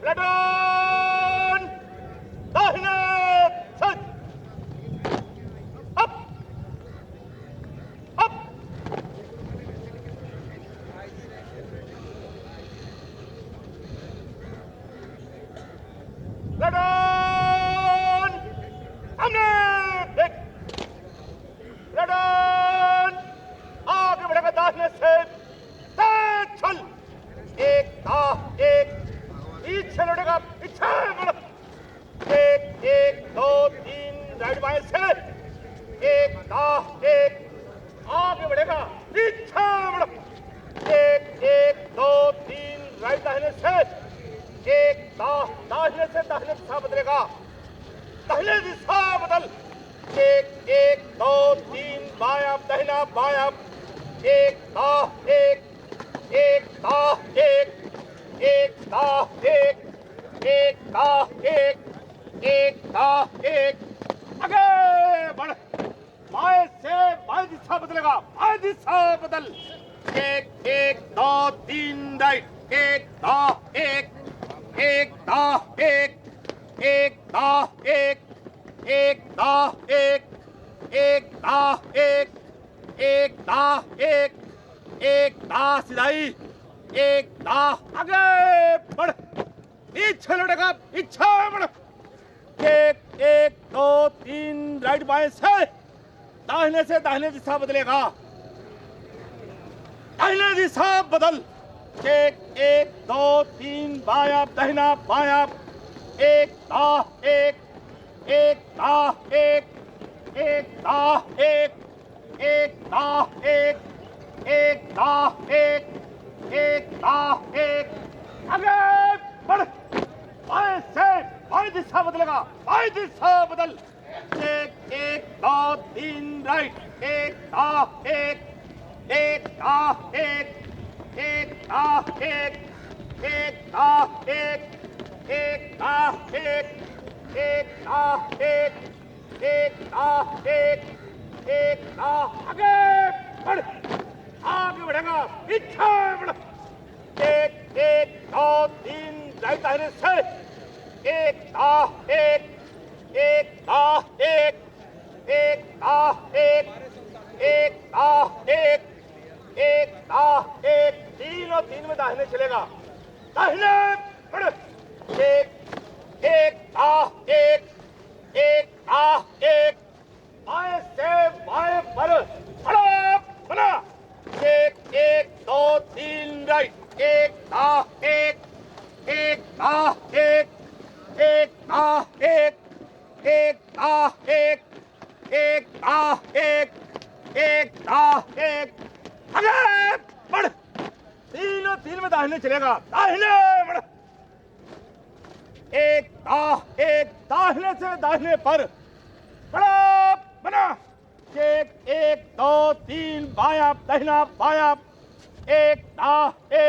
Platoon दाहिने सज्ज up up platoon हमने एक प्लेटून आगे बढ़ेगा दाहिने से तेज चल एक पीछे लौटेगा पीछे बढ़ एक एक दो तीन राइट बाएं से एक आगे बढ़ेगा पीछे बढ़ एक एक दो तीन राइट दाहिने से एक दाहिने से दाहिने दिशा बदलेगा दाहिने दिशा बदल एक एक दो तीन बायां दाहिना बायां एक एक आगे बढ़ बाएं से बाएं दिशा बदलेगा बाएं दिशा बदल एक एक दो तीन राइट एक सिधाई एक आगे बढ़ पीछे लौटेगा पीछे बढ़ एक दो तीन राइट बाएं से दाहिने दिशा बदलेगा दाहिने दिशा बदल एक दो तीन बायां दाहिना बायां एक आगे बढ़ बाएं से बाएं दिशा बदलेगा बाएं दिशा बदल एक दो तीन राइट एक आगे बढ़ आगे बढ़ेगा पीछे बढ़ एक दो तीन राइट दाहिने से एक तीन में दाहिने चलेगा दाहिने बढ़ एक बाएं से बाएं पर बना एक दो तीन राइट एक आगे बढ़ तीन में दाहिने चलेगा दाहिने बढ़ एक दाहिने से दाहिने पर बना एक दो तीन बायां दाहिना बायां एक आगे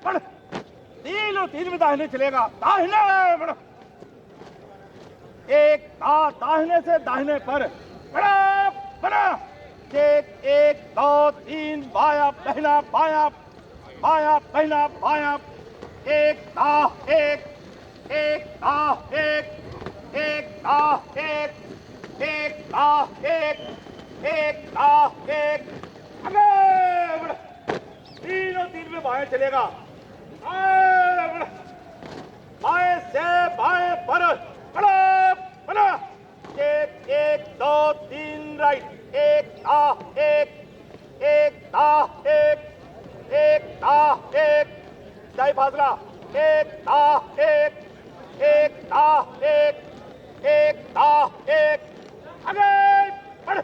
बढ़ तीन में दाहिने चलेगा दाहिने बढ़ एक दाहिने से दाहिने पर बना एक दो तीन बायां दाहिना बायां दाहिना बायां एक आगे बढ़ तीन में बाएं चलेगा बाएं से बाएं पर बना एक दो तीन राइट एक सही फासला एक आगे बढ़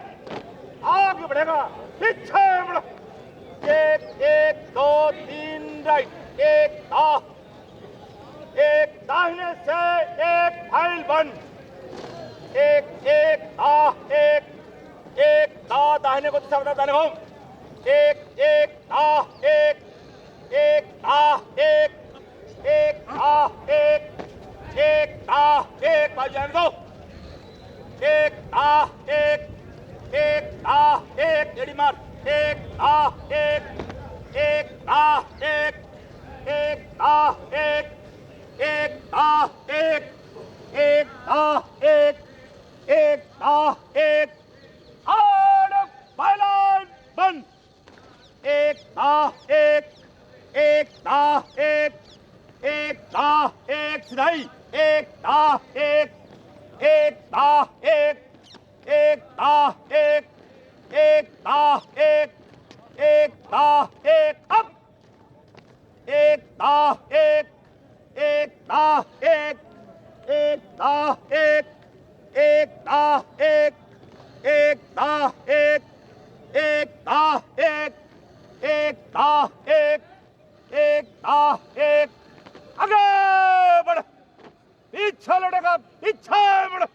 आगे बढ़ेगा पीछे बढ़ एक दो तीन राइट एक दाहिने से एक फाइल बंद एक दाहिने को दिशा बता दाहिने घूम एक भाई जाने दो एक एडी मार एक आउट ऑफ बाइलाइन बंद एक सिधाई एक अप आगे बढ़ पीछे लौटेगा पीछे बढ़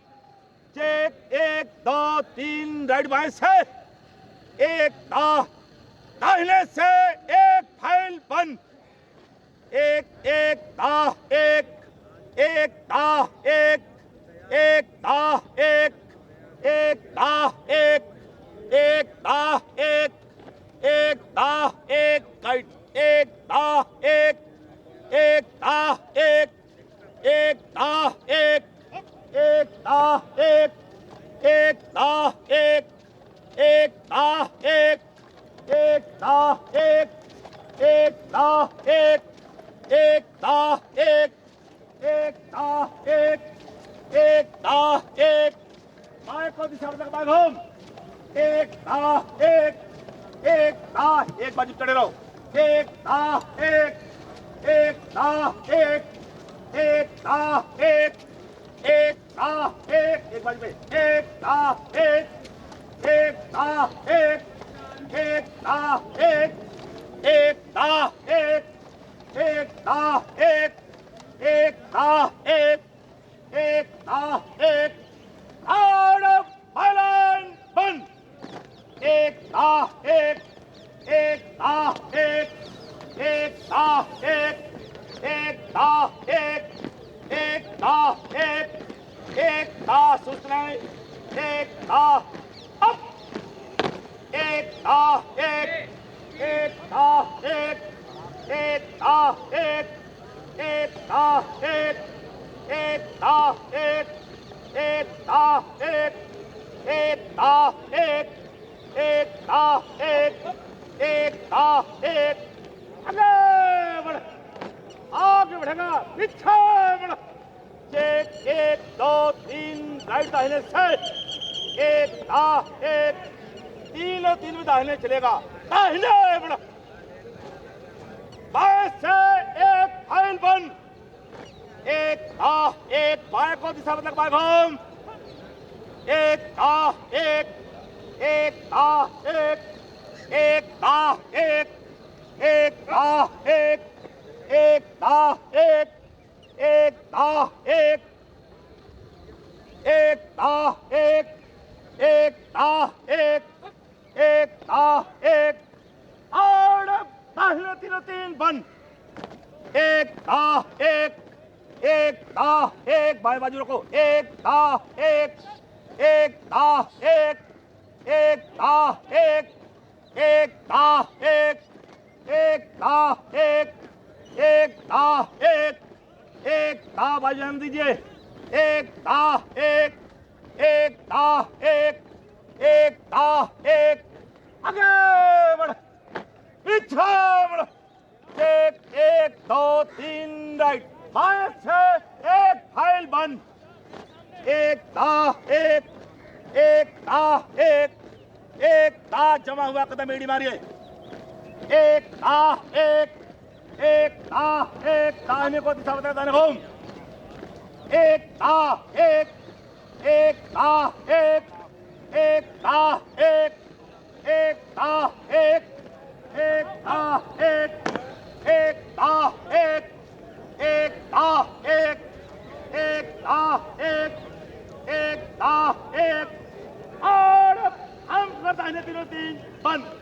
चेक 1 2 3 राइट बाएं से दाहिने से एक फाइल बंद एक बाजू चढ़े रहो एक बाजू पे आउट ऑफ बाइलाइन बंद सुस्त नहीं अप आगे बढ़ेगा पीछे बढ़ चेक 1 2 3 राइट दाहिने से तीन में दाहिने चलेगा दाहिने बढ़ बाएं से एक फाइल बंद बाएं को दिशा बदल बाएं घूम और दाहिने तीनों तीन बंद एक बाएं बाजू रखो बाजू आने दीजिए आगे बढ़ पीछे बढ़ 1 2 3 राइट बाएं से एक फाइल बंद जमा हुआ कदम एड़ी मारिए दाहिने को दिशा बताए दाहिने घूम और हम दाहिने तीनों तीन बंद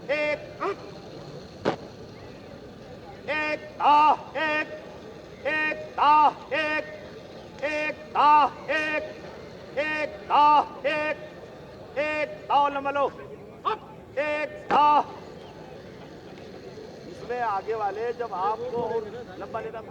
एक एक दाह एक एक दाह एक दाह एक दाह एक दाव लंबा लो एक दाह। इसमें आगे वाले जब आपको लंबा लेना